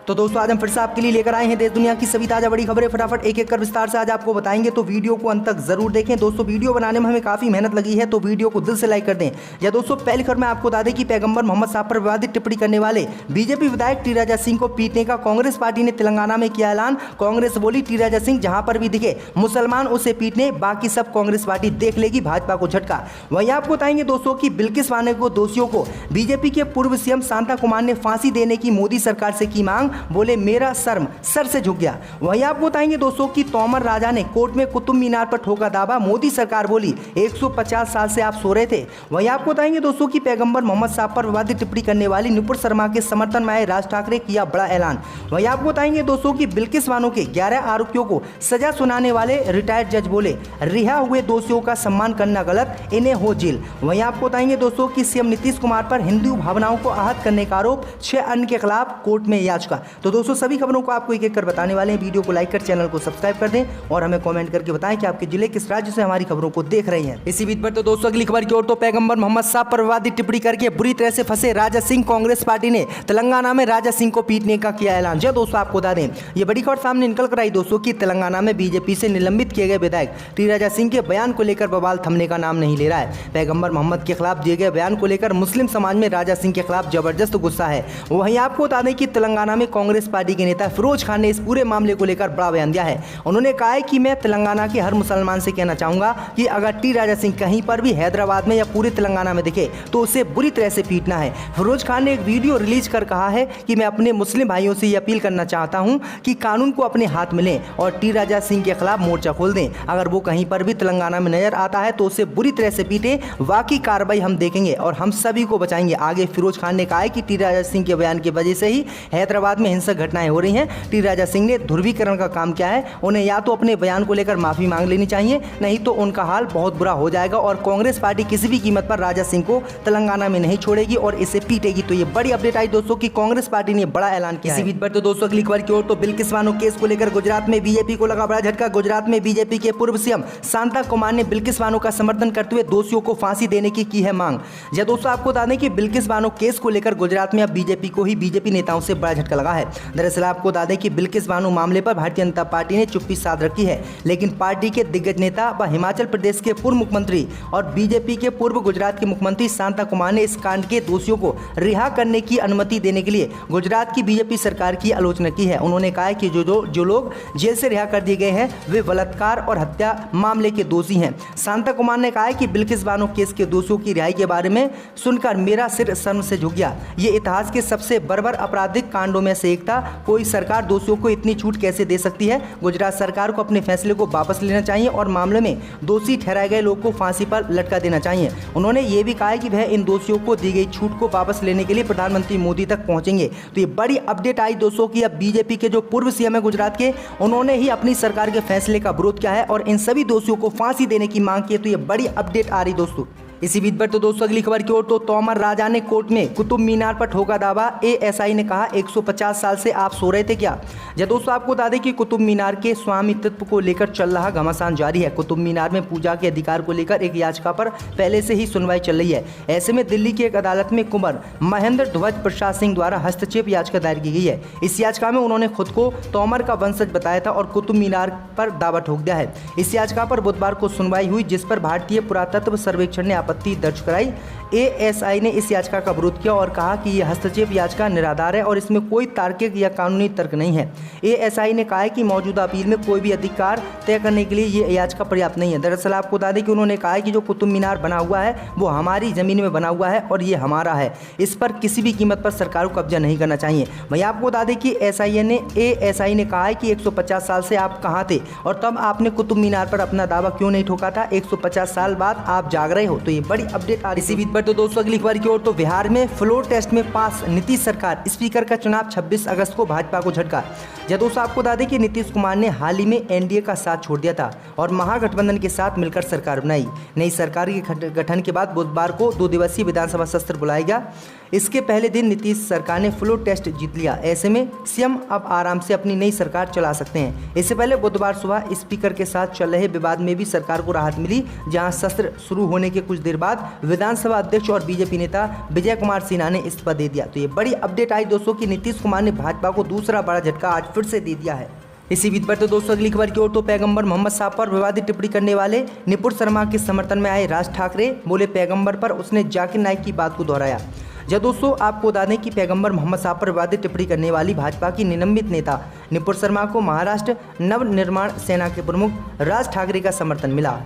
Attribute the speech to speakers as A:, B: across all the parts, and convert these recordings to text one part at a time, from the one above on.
A: तो दोस्तों आज हम फिर से आपके लिए लेकर आए हैं देश दुनिया की सभी ताजा बड़ी खबरें। फटाफट एक एक कर विस्तार से आज आपको बताएंगे, तो वीडियो को अंत तक जरूर देखें। दोस्तों वीडियो बनाने में हमें काफी मेहनत लगी है, तो वीडियो को दिल से लाइक कर दें। या दोस्तों पहली खबर में आपको बता दें कि पैगंबर मोहम्मद साहब पर विवादित टिप्पणी करने वाले बीजेपी विधायक टी राजा सिंह को पीटने का कांग्रेस पार्टी ने तेलंगाना में किया ऐलान। कांग्रेस बोली टी राजा सिंह जहां पर भी दिखे मुसलमान उसे पीटने, बाकी सब कांग्रेस पार्टी देख लेगी, भाजपा को झटका। वहीं आपको बताएंगे दोस्तों की बिल्किस बानो को दोषियों को बीजेपी के पूर्व सीएम शांता कुमार ने फांसी देने की मोदी सरकार से की मांग, बोले मेरा शर्म सर से झुक गया। वहीं आपको बताएंगे दोस्तों की तोमर राजा ने कोर्ट में कुतुब मीनार पर ठोका दावा, मोदी सरकार बोली 150 साल से आप सो रहे थे। वहीं आपको बताएंगे दोस्तों की पैगंबर मोहम्मद साहब पर विवादित टिप्पणी करने वाली नुपुर शर्मा के समर्थन में आए राज ठाकरे किया बड़ा ऐलान। वहीं आपको बताएंगे दोस्तों की बिल्किस बानो के 11 आरोपियों को सजा सुनाने वाले रिटायर्ड जज बोले रिहा हुए दोषियों का सम्मान करना गलत, इन्हें हो जेल। वहीं आपको बताएंगे दोस्तों की सीएम नीतीश कुमार पर हिंदू भावनाओं को आहत करने का आरोप, 6 अन्य के खिलाफ कोर्ट में याचिका। तो दोस्तों सभी खबरों को आपको एक एक कर बताने वाले हैं। वीडियो को लाइक कर चैनल को सब्सक्राइब कर दें और हमें कमेंट करके बताएं कि आपके जिले किस राज्य से हमारी खबरों को देख रहे हैं। इसी बीच पर तो दोस्तों अगली खबर की ओर, तो पैगंबर मोहम्मद साहब पर विवादित टिप्पणी करके बुरी तरह से फंसे राजा सिंह, कांग्रेस पार्टी ने तेलंगाना में राजा सिंह को पीटने का किया ऐलान। जो दोस्तों आपको बता दें ये बड़ी खबर सामने निकल कर आई दोस्तों की तेलंगाना में बीजेपी से निलंबित किए गए विधायक टी राजा सिंह के बयान को लेकर बवाल थमने का नाम नहीं ले रहा है। पैगंबर मोहम्मद के खिलाफ दिए गए बयान को लेकर मुस्लिम समाज में राजा सिंह के खिलाफ जबरदस्त गुस्सा है। वहीं आपको बता दें कि तेलंगाना में कांग्रेस पार्टी के नेता फिरोज खान ने इस पूरे मामले को लेकर बड़ा बयान दिया है। उन्होंने कहा है कि मैं तेलंगाना के हर मुसलमान से कहना चाहूंगा कि अगर टी राजा सिंह कहीं पर भी हैदराबाद में या पूरे तेलंगाना में दिखे तो उसे बुरी तरह से पीटना है। फिरोज खान ने एक वीडियो रिलीज कर कहा है कि मैं अपने मुस्लिम भाइयों से यह अपील करना चाहता हूं कि कानून को अपने हाथ में लें और टी राजा सिंह के खिलाफ मोर्चा खोल दें। अगर वो कहीं पर भी तेलंगाना में नजर आता है तो उसे बुरी तरह से पीटे, वाकई कार्रवाई हम देखेंगे और हम सभी को बचाएंगे। आगे फिरोज खान ने कहा है कि टी राजा सिंह के बयान की वजह से ही हैदराबाद में हिंसक घटनाएं हो रही हैं। टी राजा सिंह ने ध्रुवीकरण का काम किया है, उन्हें या तो अपने बयान को लेकर माफी मांग लेनी चाहिए, नहीं तो उनका हाल बहुत बुरा हो जाएगा और कांग्रेस पार्टी किसी भी कीमत पर राजा सिंह को तेलंगाना में नहीं छोड़ेगी और इसे पीटेगी। तो ये बड़ी अपडेट आई दोस्तों की कांग्रेस पार्टी ने बड़ा ऐलान किया। इसी बीच पर तो दोस्तों अगली खबर की ओर, तो बिल्किस बानो केस को लेकर गुजरात में बीजेपी को लगा बड़ा झटका। गुजरात में बीजेपी के पूर्व सीएम शांता कुमार ने बिल्किस बानो का समर्थन करते हुए दोषियों को फांसी देने की है मांग। जब दोस्तों आपको बता दें कि बिल्किस बानो केस को लेकर गुजरात में अब बीजेपी नेताओं से बड़ा झटका लगा है। दरअसल आपको बता दें कि बिल्किस बानो मामले पर भारतीय जनता पार्टी ने चुप्पी साध रखी है, लेकिन पार्टी के दिग्गज नेता व हिमाचल प्रदेश के पूर्व मुख्यमंत्री और बीजेपी के पूर्व गुजरात के मुख्यमंत्री शांता कुमार ने इस कांड के दोषियों को रिहा करने की अनुमति देने के लिए गुजरात की बीजेपी सरकार की आलोचना की है। उन्होंने कहा है कि जो लोग जेल से रिहा कर दिए गए हैं वे बलात्कार और हत्या मामले के दोषी हैं। शांता कुमार ने कहा है कि बिल्किस बानो केस के दोषियों की रिहाई के बारे में सुनकर मेरा सिर शर्म से झुक गया। ये इतिहास के सबसे बर्बर आपराधिक कांडों में से एक था। कोई सरकार दोषियों को इतनी छूट कैसे दे सकती है? गुजरात सरकार को अपने फैसले को वापस लेना चाहिए और मामले में दोषी ठहराए गए लोग को फांसी पर लटका देना चाहिए। उन्होंने ये भी कहा है कि वह इन दोषियों को दी गई छूट को वापस लेने के लिए प्रधानमंत्री मोदी तक पहुंचेंगे। तो ये बड़ी अपडेट आई दोस्तों की अब बीजेपी के जो पूर्व सीएम है गुजरात के, उन्होंने ही अपनी सरकार के फैसले का विरोध किया है और इन सभी दोषियों को फांसी देने की मांग की है। तो ये बड़ी अपडेट आ रही दोस्तों। इसी बीच पर तो दोस्तों अगली खबर की ओर, तो तोमर राजा ने कोर्ट में कुतुब मीनार पर ठोका दावा। एएसआई ने कहा 150 साल से आप सो रहे थे क्या? जब दोस्तों आपको बता दें कि कुतुब मीनार के स्वामित्व को लेकर चल रहा घमासान जारी है। कुतुब मीनार में पूजा के अधिकार को लेकर एक याचिका पर पहले से ही सुनवाई चल रही है। ऐसे में दिल्ली की एक अदालत में कुंवर महेंद्र ध्वज प्रसाद सिंह द्वारा हस्तक्षेप याचिका दायर की गई है। इस याचिका में उन्होंने खुद को तोमर का वंशज बताया था और कुतुब मीनार पर दावा ठोक दिया है। इस याचिका पर बुधवार को सुनवाई हुई, जिस पर भारतीय पुरातत्व सर्वेक्षण ने आपत्ति दर्ज कराई। एएसआई ने इस याचिका का विरोध किया और कहा कि यह हस्तक्षेप याचिका निराधार है और इसमें कोई तार्किक या कानूनी तर्क नहीं है। एएसआई ने कहा है कि मौजूदा अपील में कोई भी अधिकार तय करने के लिए ये याचिका पर्याप्त नहीं है। दरअसल आपको बता दें कि उन्होंने कहा है कि जो कुतुब मीनार बना हुआ है वो हमारी जमीन में बना हुआ है और ये हमारा है, इस पर किसी भी कीमत पर सरकार को कब्जा नहीं करना चाहिए। वहीं आपको बता दें कि एएसआई ने कहा है कि 150 साल से आप कहाँ थे और तब आपने कुतुब मीनार पर अपना दावा क्यों नहीं ठोका था? 150 साल बाद आप जाग रहे हो। तो ये बड़ी अपडेट आ रही। इसी बीच पर तो दोस्तों अगली खबर की ओर, तो बिहार में फ्लोर टेस्ट में पास नीतीश सरकार, स्पीकर का चुनाव 26 अगस्त को भाजपा को झटका। जब दोस्तों आपको बता दें कि नीतीश कुमार ने हाल ही में एनडीए का साथ छोड़ दिया था और महागठबंधन के साथ मिलकर सरकार बनाई। नई सरकार के गठन के बाद बुधवार को 2 दिवसीय विधानसभा सत्र बुलाया गया। इसके पहले दिन नीतीश सरकार ने फ्लोर टेस्ट जीत लिया। ऐसे में सीएम अब आराम से अपनी नई सरकार चला सकते हैं। इससे पहले बुधवार सुबह स्पीकर के साथ चल रहे विवाद में भी सरकार को राहत मिली, जहां सत्र शुरू होने के कुछ देर बाद विधानसभा अध्यक्ष और बीजेपी नेता विजय कुमार सिन्हा ने इस्तीफा दे दिया। तो ये बड़ी अपडेट आई दोस्तों कि नीतीश कुमार ने भाजपा को दूसरा बड़ा झटका आज फिर से दे दिया है। इसी बीच पर तो दोस्तों अगली खबर की ओर तो पैगंबर मोहम्मद साहब पर विवादित टिप्पणी करने वाले निपुण शर्मा के समर्थन में आए राज ठाकरे बोले पैगंबर पर उसने जाकिर नाइक की बात को दोहराया। जब दोस्तों आपको बता दें कि पैगंबर मोहम्मद साहब पर विवादित टिप्पणी करने वाली भाजपा की निलंबित नेता निपुण शर्मा को महाराष्ट्र नवनिर्माण सेना के प्रमुख राज ठाकरे का समर्थन मिला।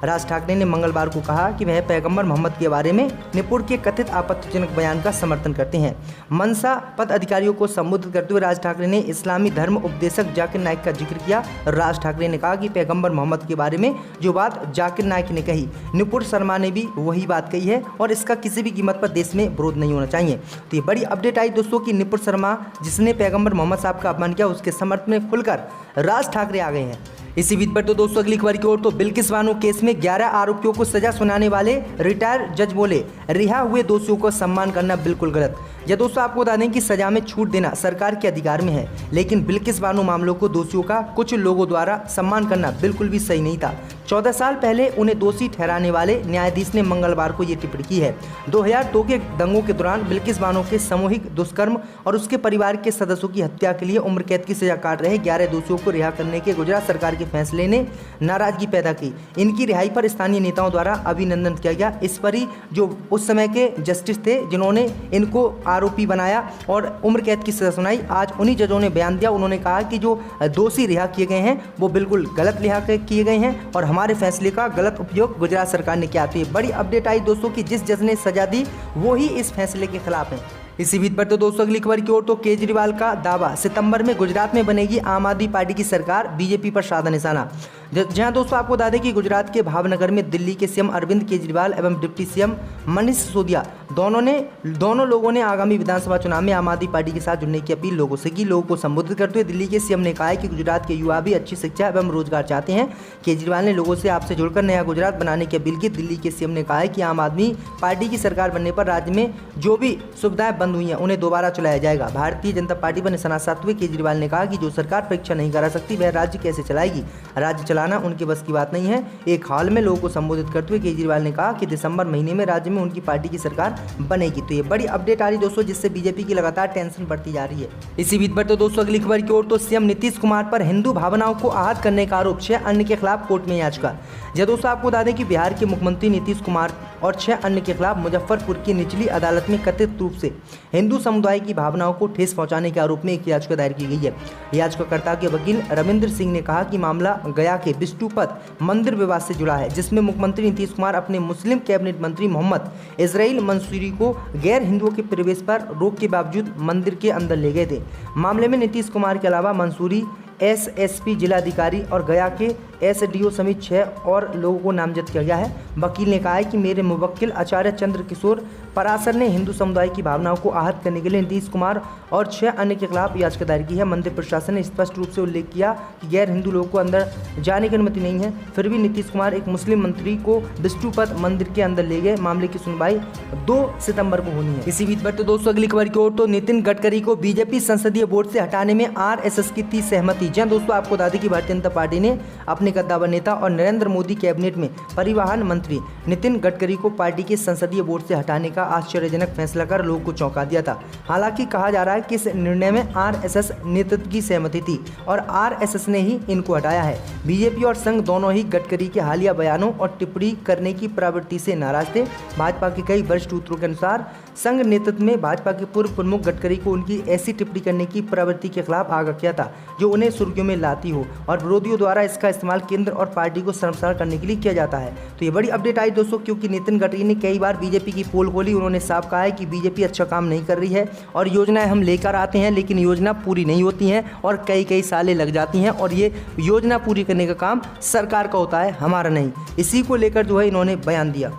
A: राज ठाकरे ने मंगलवार को कहा कि वह पैगंबर मोहम्मद के बारे में निपुण के कथित आपत्तिजनक बयान का समर्थन करते हैं। मनसा पद अधिकारियों को संबोधित करते हुए राज ठाकरे ने इस्लामी धर्म उपदेशक जाकिर नाइक का जिक्र किया। राज ठाकरे ने कहा कि पैगंबर मोहम्मद के बारे में जो बात जाकिर नाइक ने कही, निपुण शर्मा ने भी वही बात कही है और इसका किसी भी कीमत पर देश में विरोध नहीं होना चाहिए। तो ये बड़ी अपडेट आई दोस्तों कि निपुण शर्मा जिसने पैगंबर मोहम्मद साहब का अपमान किया उसके समर्थन में खुलकर राज ठाकरे आ गए हैं। इसी बीच पर तो दोस्तों अगली खबर की ओर तो बिल्किस बानो केस में 11 आरोपियों को सजा सुनाने वाले रिटायर जज बोले रिहा हुए दोषियों को सम्मान करना बिल्कुल गलत। यह दोस्तों आपको बता दें कि सजा में छूट देना सरकार के अधिकार में है, लेकिन बिल्किस बानो मामलों को दोषियों का कुछ लोगों द्वारा सम्मान करना बिल्कुल भी सही नहीं था। 14 साल पहले उन्हें दोषी ठहराने वाले न्यायाधीश ने मंगलवार को ये टिप्पणी की है। 2002 के दंगों के दौरान बिल्किस बानो के सामूहिक दुष्कर्म और उसके परिवार के सदस्यों की हत्या के लिए उम्र कैद की सजा काट रहे 11 दोषियों को रिहा करने के गुजरात सरकार के फैसले ने नाराजगी पैदा की। इनकी रिहाई पर स्थानीय नेताओं द्वारा अभिनंदन किया गया। इस पर ही जो उस समय के जस्टिस थे जिन्होंने इनको आरोपी बनाया और उम्र कैद की सजा सुनाई, आज उन्हीं जजों ने बयान दिया। उन्होंने कहा कि जो दोषी रिहा किए गए हैं वो बिल्कुल गलत रिहा किए गए हैं और हमारे फैसले का गलत उपयोग गुजरात सरकार ने किया। तो ये बड़ी अपडेट आई दोस्तों कि जिस जज ने सजा दी वो ही इस फैसले के खिलाफ है। इसी बीच पर तो दोस्तों अगली खबर की ओर तो केजरीवाल का दावा, सितंबर में गुजरात में बनेगी आम आदमी पार्टी की सरकार, बीजेपी पर साधा निशाना। जहां दोस्तों आपको बता दें कि गुजरात के भावनगर में दिल्ली के सीएम अरविंद केजरीवाल एवं डिप्टी सीएम मनीष सिसोदिया दोनों लोगों ने आगामी विधानसभा चुनाव में आम आदमी पार्टी के साथ जुड़ने की अपील लोगों से की। लोगों को संबोधित करते हुए दिल्ली के सीएम ने कहा है कि गुजरात के युवा भी अच्छी शिक्षा एवं रोजगार चाहते हैं। केजरीवाल ने लोगों से आपसे जुड़कर नया गुजरात बनाने की अपील की। दिल्ली के सीएम ने कहा है कि आम आदमी पार्टी की सरकार बनने पर राज्य में जो भी सुविधाएं बंद हुई हैं उन्हें दोबारा चलाया जाएगा। भारतीय जनता पार्टी पर निशाना साधते हुए केजरीवाल ने कहा कि जो सरकार परीक्षा नहीं करा सकती वह राज्य कैसे चलाएगी, राज्य चलाना उनके बस की बात नहीं है। एक हाल में लोगों को संबोधित करते हुए केजरीवाल ने कहा कि दिसंबर महीने में राज्य में उनकी पार्टी की सरकार बनेगी। तो ये बड़ी अपडेट आ रही दोस्तों, जिससे बीजेपी की लगातार टेंशन बढ़ती जा रही है। इसी बीच पर तो दोस्तों अगली खबर की ओर तो सीएम नीतीश कुमार पर हिंदू भावनाओं को आहत करने का आरोप, 6 अन्य के खिलाफ कोर्ट में याचिका। जब दोस्तों आपको बता दें कि बिहार के मुख्यमंत्री नीतीश कुमार और 6 अन्य के खिलाफ मुजफ्फरपुर की निचली अदालत में कथित रूप से हिंदू समुदाय की भावनाओं को ठेस पहुंचाने के आरोप में एक याचिका दायर की गई है। याचिकाकर्ता के वकील रविंद्र सिंह ने कहा कि मामला गया के विष्णुपद मंदिर विवाद से जुड़ा है, जिसमें मुख्यमंत्री नीतीश कुमार अपने मुस्लिम कैबिनेट मंत्री मोहम्मद इजराइल मंसूरी को गैर हिंदुओं के प्रवेश पर रोक के बावजूद मंदिर के अंदर ले गए थे। मामले में नीतीश कुमार के अलावा मंसूरी, एसएसपी जिलाधिकारी और गया के एसडीओ समेत 6 और लोगों को नामजद किया गया है। वकील ने कहा है कि मेरे मुवक्किल आचार्य चंद्र किशोर परासर ने हिंदू समुदाय की भावनाओं को आहत करने के लिए नीतीश कुमार और 6 अन्य के खिलाफ याचिका दायर की है। मंदिर प्रशासन ने स्पष्ट रूप से उल्लेख किया कि गैर हिंदू लोगों को अंदर जाने की अनुमति नहीं है, फिर भी नीतीश कुमार एक मुस्लिम मंत्री को विष्णुपद मंदिर के अंदर ले गए। मामले की सुनवाई 2 सितंबर को होनी है। इसी बीच पर तो दोस्तों अगली खबर की ओर तो नितिन गडकरी को बीजेपी संसदीय बोर्ड से हटाने में आरएसएस की थी सहमति। जहां दोस्तों आपको बता दें कि भारतीय जनता पार्टी ने अपने कद्दावर नेता और नरेंद्र मोदी कैबिनेट में परिवहन मंत्री नितिन गडकरी को पार्टी के संसदीय बोर्ड से हटाने का आश्चर्यजनक फैसला कर लोगों को चौंका दिया था। हालांकि कहा जा रहा है कि इस निर्णय में आरएसएस नेतृत्व की सहमति थी और आरएसएस ने ही इनको हटाया है। बीजेपी और संघ दोनों ही गडकरी के हालिया बयानों और टिप्पणी करने की प्रवृत्ति से नाराज थे। भाजपा के कई वरिष्ठ सूत्रों के अनुसार संघ नेतृत्व में भाजपा के पूर्व प्रमुख गडकरी को उनकी ऐसी टिप्पणी करने की प्रवृत्ति के खिलाफ आगाह किया था जो उन्हें सुर्खियों में लाती हो और विरोधियों द्वारा इसका इस्तेमाल केंद्र और पार्टी को शर्मसार करने के लिए किया जाता है। तो ये बड़ी अपडेट आई दोस्तों, क्योंकि नितिन गडकरी ने कई बार बीजेपी की पोल खोली। उन्होंने साफ कहा है कि बीजेपी अच्छा काम नहीं कर रही है और योजनाएं हम लेकर आते हैं लेकिन योजना पूरी नहीं होती हैं और कई सालें लग जाती हैं और ये योजना पूरी करने का काम सरकार का होता है, हमारा नहीं। इसी को लेकर जो है इन्होंने बयान दिया।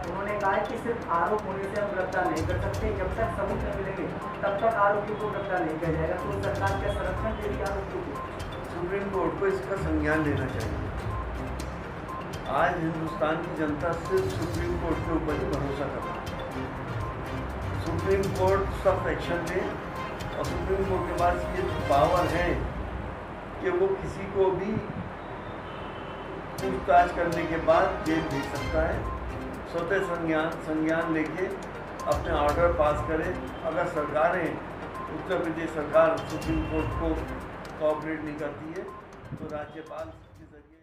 B: उन्होंने कहा है कि सिर्फ आरोप होने से हम गिरफ्तार नहीं कर सकते, जब तक सबूत नहीं मिलेंगे तब तक आरोपियों को गिरफ्तार नहीं किया जाएगा। तो सरकार क्या संरक्षण देगी आरोपियों को?
C: सुप्रीम कोर्ट को इसका संज्ञान लेना चाहिए। आज हिंदुस्तान की जनता सिर्फ सुप्रीम कोर्ट के ऊपर ही भरोसा करता है। सुप्रीम कोर्ट सख्त एक्शन ले और सुप्रीम कोर्ट के पास ये पावर है कि वो किसी को भी पूछताछ करने के बाद जेल भेज सकता है। स्वतः संज्ञान लेके अपने ऑर्डर पास करें। अगर सरकारें, उत्तर प्रदेश सरकार सुप्रीम कोर्ट को कोऑपरेट नहीं करती है तो राज्यपाल के जरिए